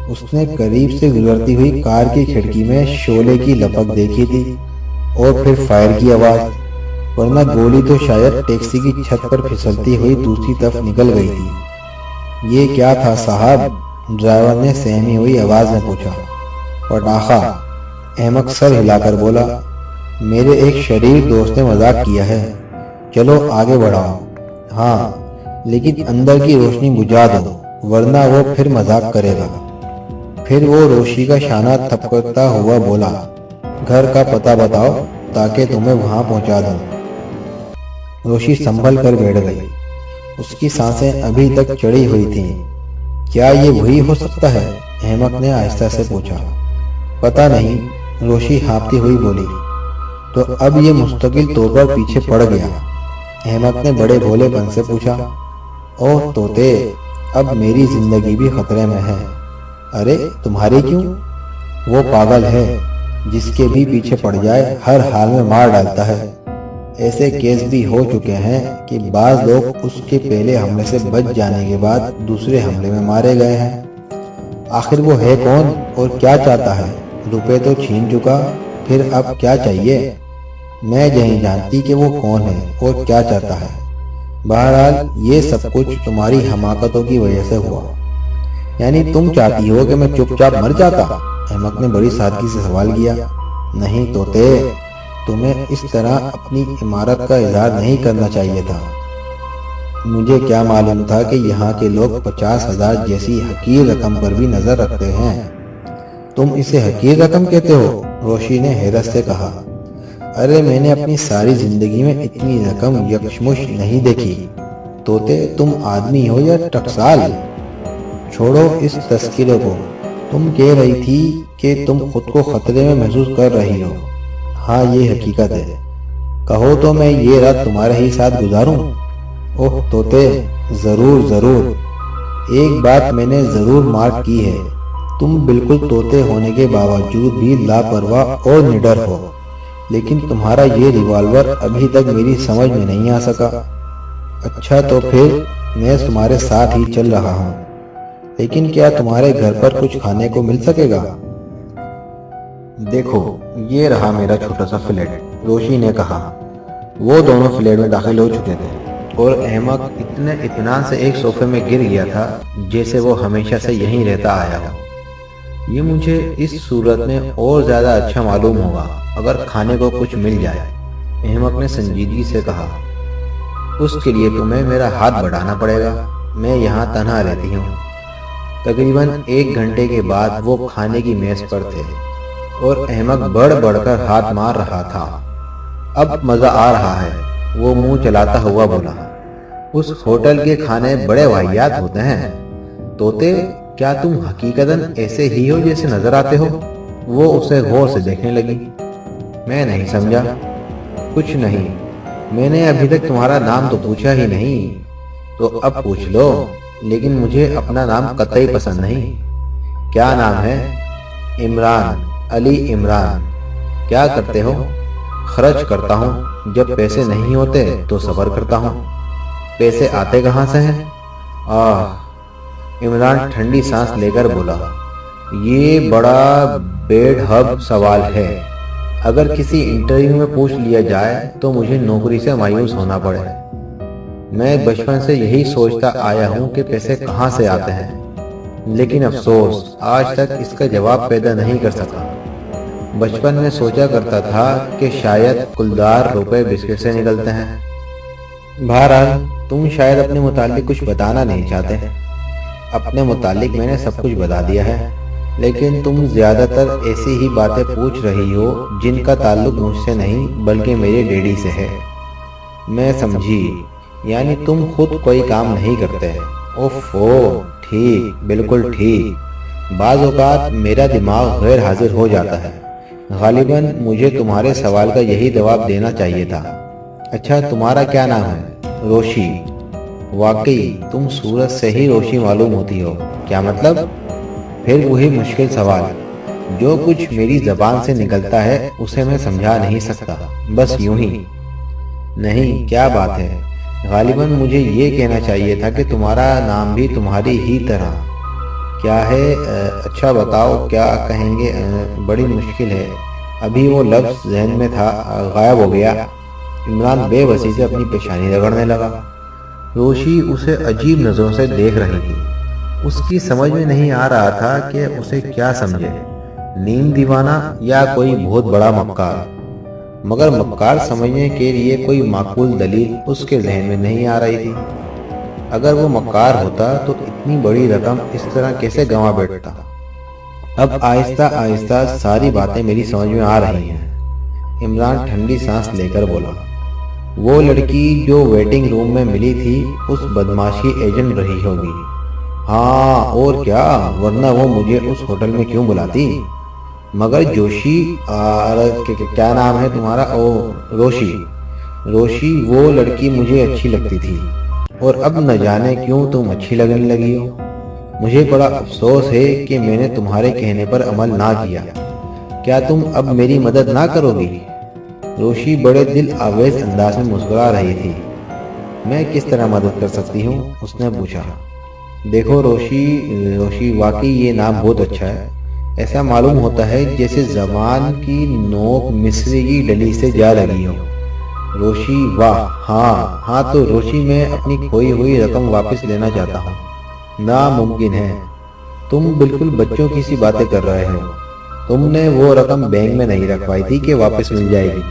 اس نے قریب سے گزرتی ہوئی کار کی کھڑکی میں شعلے کی لپک دیکھی تھی اور پھر فائر کی آواز، ورنہ گولی تو شاید ٹیکسی کی چھت پر پھسلتی ہوئی دوسری طرف نکل گئی تھی۔ یہ کیا تھا صاحب؟ ڈرائیور نے سہمی ہوئی آواز میں پوچھا۔ پٹاخہ، احمق سر ہلا کر بولا۔ میرے ایک شریر دوست نے مذاق کیا ہے، چلو آگے بڑھاؤ۔ ہاں، لیکن اندر کی روشنی بجھا دو ورنہ وہ پھر مذاق کرے گا۔ پھر وہ روشی کا شانہ تھپکتا ہوا بولا، گھر کا پتہ بتاؤ تاکہ تمہیں وہاں پہنچا دوں۔ روشی سنبھل کر بیٹھ گئی۔ اس کی سانسیں ابھی تک چڑھی ہوئی تھیں۔ کیا یہ وہی ہو سکتا ہے؟ احمق نے آہستہ سے پوچھا۔ پتہ نہیں، روشی ہانپتی ہوئی بولی۔ تو اب یہ مستقل طور پر پیچھے پڑ گیا؟ احمق نے بڑے بھولے پن سے پوچھا۔ اوہ طوطے، اب میری زندگی بھی خطرے میں ہے۔ ارے تمہاری کیوں؟ وہ پاگل ہے، جس کے بھی پیچھے پڑ جائے ہر حال میں مار ڈالتا ہے۔ ایسے کیس بھی ہو چکے ہیں کہ بعض لوگ اس کے پہلے حملے سے بچ جانے کے بعد دوسرے حملے میں مارے گئے ہیں۔ آخر وہ ہے کون اور کیا چاہتا ہے؟ روپے تو چھین چکا، پھر اب کیا چاہیے؟ میں نہیں جانتی کہ وہ کون ہے اور کیا چاہتا ہے۔ بہرحال یہ سب کچھ تمہاری حماقتوں کی وجہ سے ہوا۔ یعنی تم چاہتی ہو کہ میں چپ چاپ مر جاتا؟ احمق نے بڑی سادگی سے سوال کیا۔ نہیں طوطے، تمہیں اس طرح اپنی عمارت کا اظہار نہیں کرنا چاہیے تھا۔ مجھے کیا معلوم تھا کہ یہاں کے لوگ 50,000 جیسی حقیر رقم پر بھی نظر رکھتے ہیں۔ تم اسے حقیر رقم کہتے ہو؟ روشی نے حیرت سے کہا۔ ارے میں نے اپنی ساری زندگی میں اتنی رقم یکشمش نہیں دیکھی۔ طوطے، تم آدمی ہو یا ٹکسال؟ چھوڑو اس تذکرے کو۔ تم کہہ رہی تھی کہ تم خود کو خطرے میں محسوس کر رہی ہو۔ ہاں یہ حقیقت ہے۔ کہو تو میں یہ رات تمہارے ہی ساتھ گزاروں؟ اوہ طوطے، ضرور ضرور۔ ایک بات میں نے ضرور مارک کی ہے، تم بالکل طوطے ہونے کے باوجود بھی لاپرواہ اور نڈر ہو۔ لیکن تمہارا یہ ریوالور ابھی تک میری سمجھ میں نہیں آ سکا۔ اچھا تو پھر میں تمہارے ساتھ ہی چل رہا ہوں، لیکن کیا تمہارے گھر پر کچھ کھانے کو مل سکے گا؟ دیکھو یہ رہا میرا چھوٹا سا فلیٹ، روشی نے کہا۔ وہ دونوں فلیٹ میں داخل ہو چکے تھے اور احمق اتنے اطمینان سے ایک صوفے میں گر گیا تھا جیسے وہ ہمیشہ سے یہیں رہتا آیا ہو۔ یہ مجھے اس صورت میں اور زیادہ اچھا معلوم ہوگا اگر کھانے کو کچھ مل جائے، احمق نے سنجیدگی سے کہا۔ اس کے لیے تمہیں میرا ہاتھ بڑھانا پڑے گا۔ میں یہاں تنہا رہتی ہوں۔ تقریباً 1 گھنٹے کے بعد وہ کھانے کی میز پر تھے اور احمق بڑھ بڑھ کر ہاتھ مار رہا تھا۔ اب مزہ آ رہا ہے، وہ منہ چلاتا ہوا بولا۔ اس ہوٹل کے کھانے بڑے واہیات ہوتے ہیں۔ طوطے، کیا تم حقیقتاً ایسے ہی ہو جیسے نظر آتے ہو؟ وہ اسے غور سے دیکھنے لگی۔ میں نہیں سمجھا۔ کچھ نہیں، میں نے ابھی تک تمہارا نام تو پوچھا ہی نہیں، تو اب پوچھ لو، لیکن مجھے اپنا نام قطعی پسند نہیں۔ کیا نام ہے؟ عمران، علی عمران۔ کیا کرتے ہو؟ خرچ کرتا ہوں، جب پیسے نہیں ہوتے تو صبر کرتا ہوں۔ پیسے آتے کہاں سے ہیں؟ عمران ٹھنڈی سانس لے کر بولا، یہ بڑا بیڈ ہب سوال ہے۔ اگر کسی انٹرویو میں پوچھ لیا جائے تو مجھے نوکری سے مایوس ہونا پڑے۔ میں بچپن سے یہی سوچتا آیا ہوں کہ پیسے کہاں سے آتے ہیں، لیکن افسوس آج تک اس کا جواب پیدا نہیں کر سکا۔ بچپن میں سوچا کرتا تھا کہ شاید کلدار روپے بسکٹ سے نکلتے ہیں۔ بہرحال تم شاید اپنے متعلق کچھ بتانا نہیں چاہتے۔ اپنے متعلق میں نے سب کچھ بتا دیا ہے، لیکن تم زیادہ تر ایسی ہی باتیں پوچھ رہی ہو جن کا تعلق مجھ سے نہیں بلکہ میرے ڈیڈی سے ہے۔ میں سمجھی، یعنی تم خود کوئی کام نہیں کرتے۔ اوفو، ٹھیک، بالکل ٹھیک۔ بعض اوقات میرا دماغ غیر حاضر ہو جاتا ہے۔ غالباً مجھے تمہارے سوال کا یہی جواب دینا چاہیے تھا۔ اچھا تمہارا کیا نام ہے؟ روشی۔ واقعی تم صورت سے ہی روشی معلوم ہوتی ہو۔ کیا مطلب؟ پھر وہی مشکل سوال۔ جو کچھ میری زبان سے نکلتا ہے اسے میں سمجھا نہیں سکتا، بس یوں ہی۔ نہیں، کیا بات ہے؟ غالباً مجھے یہ کہنا چاہیے تھا کہ تمہارا نام بھی تمہاری ہی طرح کیا ہے؟ اچھا بتاؤ کیا کہیں گے؟ بڑی مشکل ہے۔ ابھی وہ لفظ ذہن میں تھا، غائب ہو گیا۔ عمران بے بسی سے اپنی پیشانی رگڑنے لگا۔ روشی اسے عجیب نظروں سے دیکھ رہی تھی۔ اس کی سمجھ میں نہیں آ رہا تھا کہ اسے کیا سمجھے، نیم دیوانہ یا کوئی بہت بڑا مکار۔ مگر مکار سمجھنے کے لیے کوئی معقول دلیل اس کے ذہن میں نہیں آ رہی تھی۔ اگر وہ مکار ہوتا تو اتنی بڑی رقم اس طرح کیسے گنوا بیٹھتا؟ اب آہستہ آہستہ ساری باتیں میری سمجھ میں آ رہی ہیں۔ عمران ٹھنڈی سانس لے کر بولا، وہ لڑکی جو ویٹنگ روم میں ملی تھی اس بدماش کی ایجنٹ رہی ہوگی۔ ہاں اور کیا، ورنہ وہ مجھے اس ہوٹل میں کیوں بلاتی؟ مگر جوشی، کیا نام ہے تمہارا؟ روشی وہ لڑکی مجھے اچھی لگتی تھی، اور اب نہ جانے کیوں تم اچھی لگنے لگی ہو۔ مجھے بڑا افسوس ہے کہ میں نے تمہارے کہنے پر عمل نہ کیا۔ کیا تم اب میری مدد نہ کرو گی؟ روشی بڑے دل آویز انداز میں مسکرا رہی تھی۔ میں کس طرح مدد کر سکتی ہوں؟ اس نے پوچھا۔ دیکھو روشی، واقعی یہ نام بہت اچھا ہے۔ ایسا معلوم ہوتا ہے جیسے زبان کی نوک مصری کی ڈلی سے جا لگی ہو۔ روشی، واہ، ہاں تو روشی، میں اپنی کھوئی ہوئی رقم واپس لینا چاہتا ہوں۔ ناممکن ہے، تم بالکل بچوں کی سی باتیں کر رہے ہو۔ تم نے وہ رقم بینک میں نہیں رکھوائی تھی کہ واپس مل جائے گی؟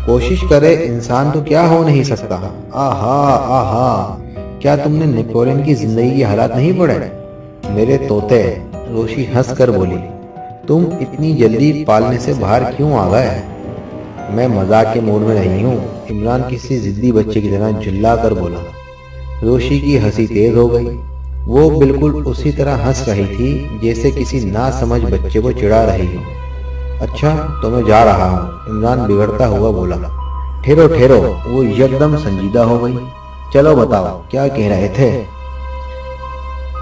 کوشش کرے انسان تو کیا ہو نہیں سکتا۔ آہا، کیا تم نے نیپولین کی زندگی کے حالات نہیں پڑھے؟ میرے طوطے، روشی ہنس کر بولی، تم اتنی جلدی پالنے سے باہر کیوں آ گئے؟ میں مذاق کے موڈ میں نہیں ہوں، عمران کسی ضدی بچے کی طرح جھلا کر بولا۔ روشی کی ہنسی تیز ہو گئی۔ وہ بالکل اسی طرح ہنس رہی تھی جیسے کسی ناسمجھ بچے کو چڑھا رہی ہو۔ اچھا تو میں جا رہا ہوں، عمران بگڑتا ہوا بولا۔ ٹھہرو، وہ یکدم سنجیدہ ہو گئی۔ چلو بتاؤ، کیا کہہ رہے تھے؟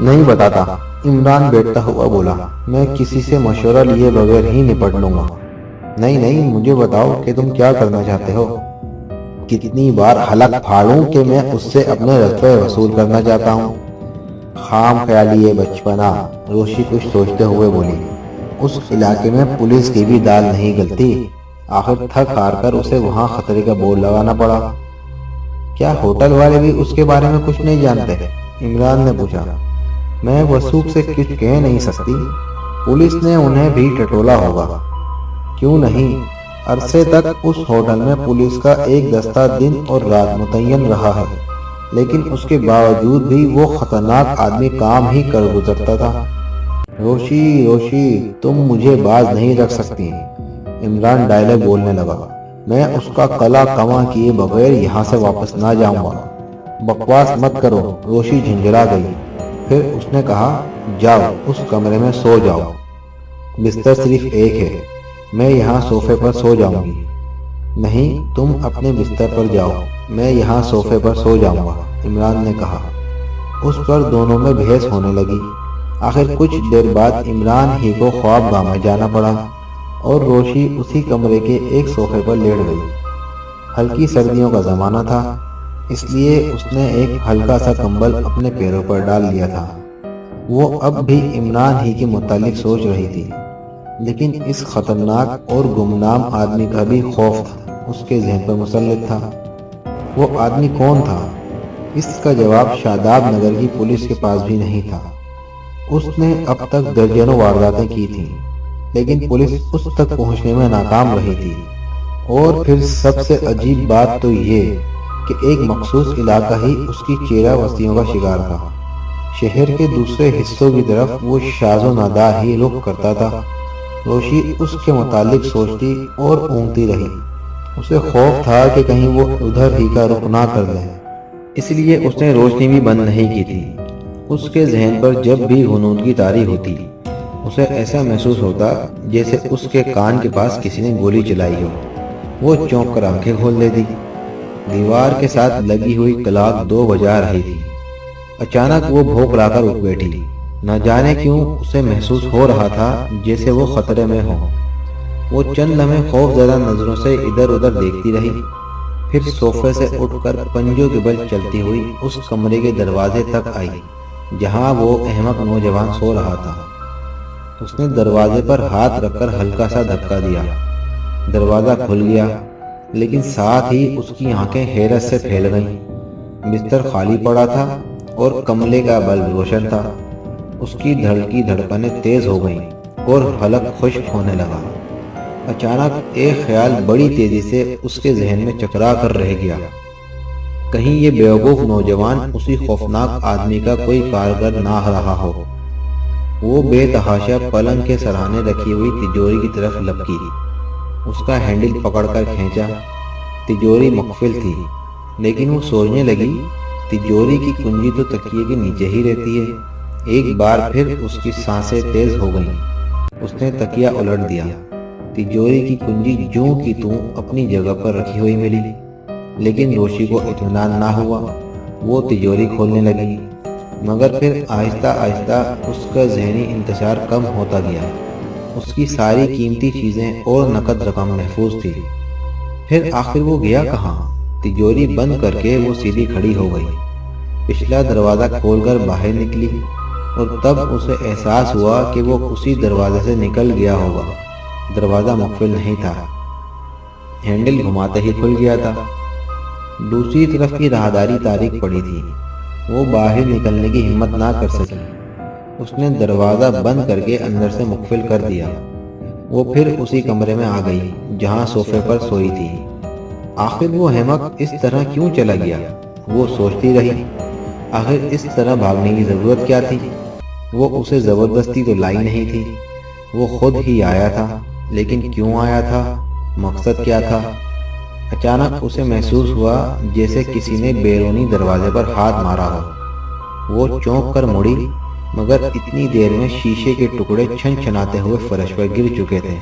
نہیں بتاتا، عمران بیٹھتا ہوا بولا، میں کسی سے مشورہ لیے بغیر ہی نپٹ لوں گا۔ نہیں، مجھے بتاؤ کہ تم کیا کرنا چاہتے ہو؟ کتنی بار حلق پھاڑوں کہ میں اس سے اپنے رقبے وصول کرنا چاہتا ہوں۔ خام خیالی بچپنا، روشی کچھ سوچتے ہوئے بولی۔ اس علاقے میں پولیس کی بھی دال نہیں گلتی، آخر تھک ہار کر اسے وہاں خطرے کا بورڈ لگانا پڑا۔ کیا ہوٹل والے بھی اس کے بارے میں کچھ نہیں جانتے؟ عمران نے پوچھا۔ میں وثوق سے کچھ کہہ نہیں سکتی، پولیس نے انہیں بھی ٹٹولا ہوگا۔ کیوں نہیں، عرصے تک اس ہوٹل میں پولیس کا ایک دستہ دن اور رات متعین رہا ہے، لیکن اس کے باوجود بھی وہ خطرناک آدمی کام ہی کر گزرتا تھا۔ روشی، تم مجھے باز نہیں رکھ سکتی۔ عمران ڈائلاگ بولنے لگا۔ میں اس کا قلع کما کیے بغیر یہاں سے واپس نہ جاؤں گا۔ بکواس مت کرو، روشی جھنجھلا گئی۔ پھر اس نے کہا، جاؤ اس کمرے میں سو جاؤ، بستر صرف ایک ہے، میں یہاں صوفے پر سو جاؤں گی۔ نہیں، تم اپنے بستر پر جاؤ، میں یہاں صوفے پر سو جاؤں گا، عمران نے کہا۔ اس پر دونوں میں بحث ہونے لگی۔ آخر کچھ دیر بعد عمران ہی کو خواب گاہ میں جانا پڑا اور روشی اسی کمرے کے ایک صوفے پر لیٹ گئی۔ ہلکی سردیوں کا زمانہ تھا، اس لیے اس نے ایک ہلکا سا کمبل اپنے پیروں پر ڈال لیا تھا۔ وہ اب بھی عمران ہی کے متعلق سوچ رہی تھی، لیکن اس خطرناک اور گمنام آدمی کا بھی خوف اس کے ذہن پر مسلط تھا۔ وہ آدمی کون تھا؟ اس کا جواب شاداب نگر کی پولیس کے پاس بھی نہیں تھا۔ اس نے اب تک درجنوں وارداتیں کی تھیں، لیکن پولیس اس تک پہنچنے میں ناکام رہی تھی۔ اور پھر سب سے عجیب بات تو یہ کہ ایک مخصوص علاقہ ہی اس کی چیرہ وسیعوں کا شکار تھا۔ شہر کے دوسرے حصوں کی طرف وہ شاذ و نادار ہی رخ کرتا تھا۔ روشی اس کے متعلق سوچتی اور اونگتی رہی۔ اسے خوف تھا کہ کہیں وہ ادھر ہی کا رخ نہ کر لے، اس لیے اس نے روشنی بھی بند نہیں کی تھی۔ اس کے ذہن پر جب بھی غنودگی طاری ہوتی، اسے ایسا محسوس ہوتا جیسے اس کے کان کے پاس کسی نے گولی چلائی ہو۔ وہ چونک کر آنکھیں کھول لیتی۔ دیوار کے ساتھ لگی ہوئی کلاک 2 بجا رہی تھی۔ اچانک وہ بھوک لا کر اٹھ بیٹھی۔ نہ جانے کیوں اسے محسوس ہو رہا تھا جیسے وہ خطرے میں ہو۔ وہ چند لمحے خوف زدہ نظروں سے ادھر ادھر دیکھتی رہی، پھر صوفے سے اٹھ کر پنجوں کے بل چلتی ہوئی اس کمرے کے دروازے تک آئی جہاں وہ احمق نوجوان سو رہا تھا۔ اس نے دروازے پر ہاتھ رکھ کر ہلکا سا دھکا دیا۔ دروازہ کھل گیا، لیکن ساتھ ہی اس کی آنکھیں حیرت سے پھیل گئیں۔ بستر خالی پڑا تھا اور کمرے کا بلب روشن تھا۔ اس کی دھڑکنیں تیز ہو گئیں اور حلق خشک ہونے لگا۔ اچانک ایک خیال بڑی تیزی سے اس کے ذہن میں چکرا کر رہ گیا۔ کہیں یہ بیوقوف نوجوان اسی خوفناک آدمی کا کوئی کارگر نہ رہا ہو۔ وہ بے تحاشا پلنگ کے سرہانے رکھی ہوئی تجوری کی طرف لپکی، اس کا ہینڈل پکڑ کر کھینچا۔ تجوری مقفل تھی، لیکن وہ سوچنے لگی تجوری کی کنجی تو تکیے کے نیچے ہی رہتی ہے۔ ایک بار پھر اس کی سانسیں تیز ہو گئیں۔ اس نے تکیہ الٹ دیا۔ تجوری کی کنجی جوں کی توں اپنی جگہ پر رکھی ہوئی ملی، لیکن روشی کو اطمینان نہ ہوا۔ وہ تجوری کھولنے لگی، مگر پھر آہستہ آہستہ اس کا ذہنی انتشار کم ہوتا گیا۔ اس کی ساری قیمتی چیزیں اور نقد رقم محفوظ تھی۔ پھر آخر وہ گیا کہاں؟ تجوری بند کر کے وہ سیدھی کھڑی ہو گئی، پچھلا دروازہ کھول کر باہر نکلی، اور تب اسے احساس ہوا کہ وہ اسی دروازے سے نکل گیا ہوگا۔ دروازہ مقفل نہیں تھا، ہینڈل گھماتے ہی کھل گیا تھا۔ دوسری طرف کی راہداری تاریک پڑی تھی، وہ باہر نکلنے کی ہمت نہ کر سکی۔ اس نے دروازہ بند کر کے اندر سے مقفل کر دیا۔ وہ پھر اسی کمرے میں آ گئی جہاں صوفے پر سوئی تھی۔ آخر وہ احمق اس طرح کیوں چلا گیا؟ وہ سوچتی رہی، آخر اس طرح بھاگنے کی ضرورت کیا تھی؟ وہ اسے زبردستی تو لائی نہیں تھی، وہ خود ہی آیا تھا، لیکن کیوں آیا تھا؟ مقصد کیا تھا؟ اچانک اسے محسوس ہوا جیسے کسی نے بیرونی دروازے پر ہاتھ مارا ہو۔ وہ چونک کر مڑی، مگر اتنی دیر میں شیشے کے ٹکڑے چھن چھناتے ہوئے فرش پر گر چکے تھے۔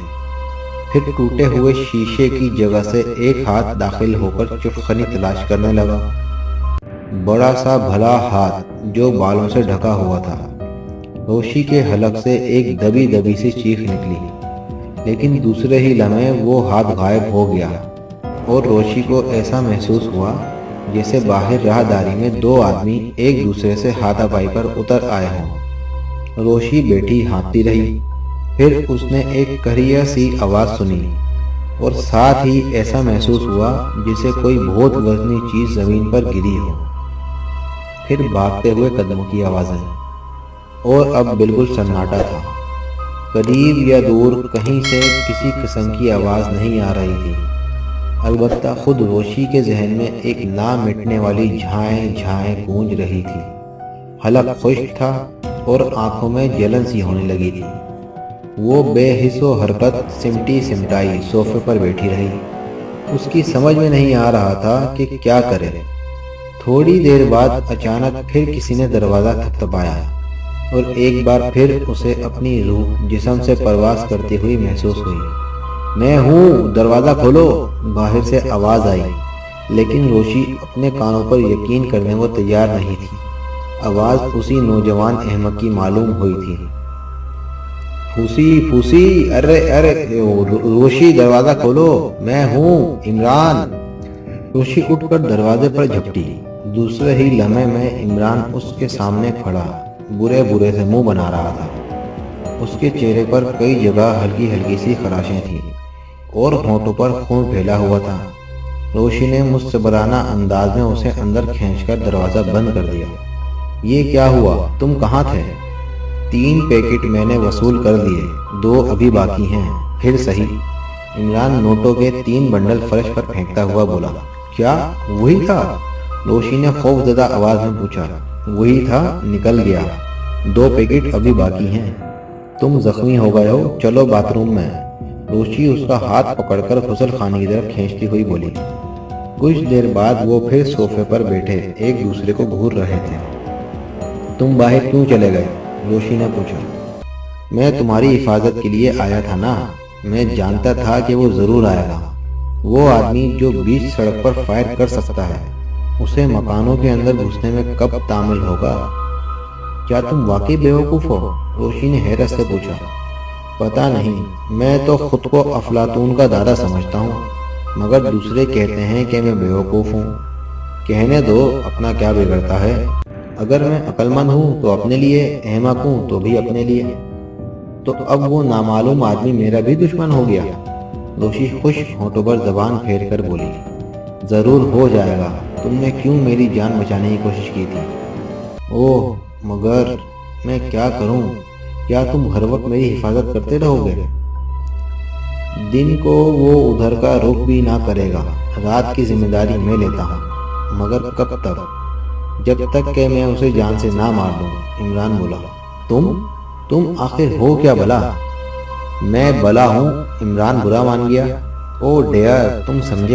پھر ٹوٹے ہوئے شیشے کی جگہ سے ایک ہاتھ داخل ہو کر چٹخنی تلاش کرنے لگا، بڑا سا بھلا ہاتھ جو بالوں سے ڈھکا ہوا تھا۔ روشی کے حلق سے ایک دبی دبی سی چیخ نکلی، لیکن دوسرے ہی لمحے وہ ہاتھ غائب ہو گیا، اور روشی کو ایسا محسوس ہوا جیسے باہر راہداری میں دو آدمی ایک دوسرے سے ہاتھا پائی پر اتر آئے ہوں۔ روشی بیٹھی ہانپتی رہی، پھر اس نے ایک کڑھیا سی آواز سنی، اور ساتھ ہی ایسا محسوس ہوا جیسے کوئی بہت وزنی چیز زمین پر گری ہو۔ پھر بھاگتے ہوئے قدموں کی آوازیں، اور اب بالکل سناٹا تھا۔ قریب یا دور کہیں سے کسی قسم کی آواز نہیں آ رہی تھی، البتہ خود روشی کے ذہن میں ایک نہ مٹنے والی جھائیں جھائیں گونج رہی تھی۔ حلق خشک تھا اور آنکھوں میں جلن سی ہونے لگی تھی۔ وہ بے حس و حرکت سمٹی سمٹائی صوفے پر بیٹھی رہی۔ اس کی سمجھ میں نہیں آ رہا تھا کہ کیا کرے۔ تھوڑی دیر بعد اچانک پھر کسی نے دروازہ تھپتھپایا، اور ایک بار پھر اسے اپنی روح جسم سے پرواز کرتی ہوئی محسوس ہوئی۔ میں ہوں، دروازہ کھولو، باہر سے آواز آئی، لیکن روشی اپنے کانوں پر یقین کرنے کو تیار نہیں تھی۔ آواز اسی نوجوان احمق کی معلوم ہوئی تھی۔ پھوسی پھوسی، ارے ارے روشی دروازہ کھولو، میں ہوں، عمران۔ روشی اٹھ کر دروازے پر جھپٹی۔ دوسرے ہی لمحے میں عمران اس کے سامنے کھڑا برے برے سے منہ بنا رہا تھا۔ اس کے چہرے پر کئی جگہ ہلکی ہلکی سی خراشیں تھیں، اور ہونٹوں پر خون پھیلا ہوا تھا۔ روشی نے مستبرانہ انداز میں اسے اندر کھینچ کر دروازہ بند کر دیا۔ یہ کیا ہوا؟ تم کہاں تھے؟ 3 پیکٹ میں نے وصول کر دیے، 2 ابھی باقی ہیں، پھر صحیح۔ عمران نوٹوں کے 3 بنڈل فرش پر پھینکتا ہوا بولا۔ کیا وہی تھا؟ روشی نے خوف زدہ آواز میں پوچھا۔ وہی تھا، نکل گیا، 2 پیکٹ ابھی باقی ہیں۔ تم زخمی ہو گئے ہو، چلو باتھ روم میں۔ روشی اس کا ہاتھ پکڑ کر غسل خانے کی طرف کھینچتی ہوئی بولی۔ کچھ دیر بعد وہ پھر صوفے پر بیٹھے ایک دوسرے کو گھور رہے تھے۔ تم باہر کیوں چلے گئے؟ روشی نے پوچھا۔ میں تمہاری حفاظت کے لیے آیا تھا نا، میں جانتا تھا کہ وہ ضرور آئے گا۔ وہ آدمی جو بیچ سڑک پر فائر کر سکتا ہے، اسے مکانوں کے اندر گھسنے میں کب تعمل ہوگا؟ کیا تم واقعی بیوقوف ہو؟ روشی نے حیرت سے پوچھا۔ پتہ نہیں، میں تو خود کو افلاطون کا دادا سمجھتا ہوں، مگر دوسرے کہتے ہیں کہ میں بیوقوف ہوں۔ کہنے دو، اپنا کیا بگڑتا ہے؟ اگر میں عقل مند ہوں تو اپنے لیے، احمق ہوں تو بھی اپنے لیے۔ تو اب وہ نامعلوم آدمی میرا بھی دشمن ہو گیا؟ روشی خشک ہونٹوں پر زبان پھیر کر بولی۔ ضرور ہو جائے گا، تم نے کیوں میری جان بچانے کی کوشش کی تھی؟ اوہ، مگر میں کیا کروں؟ کیا تم ہر وقت میری حفاظت کرتے رہو گے؟ دن کو وہ ادھر کا رخ بھی نہ کرے گا، رات کی ذمہ داری میں لیتا ہوں۔ مگر کب تک؟ جب تک کہ میں اسے جان سے نہ مار دوں، عمران بولا۔ تم آخر ہو کیا بلا؟ میں بلا ہوں، عمران برا مان گیا۔ او ڈیئر، تم سمجھے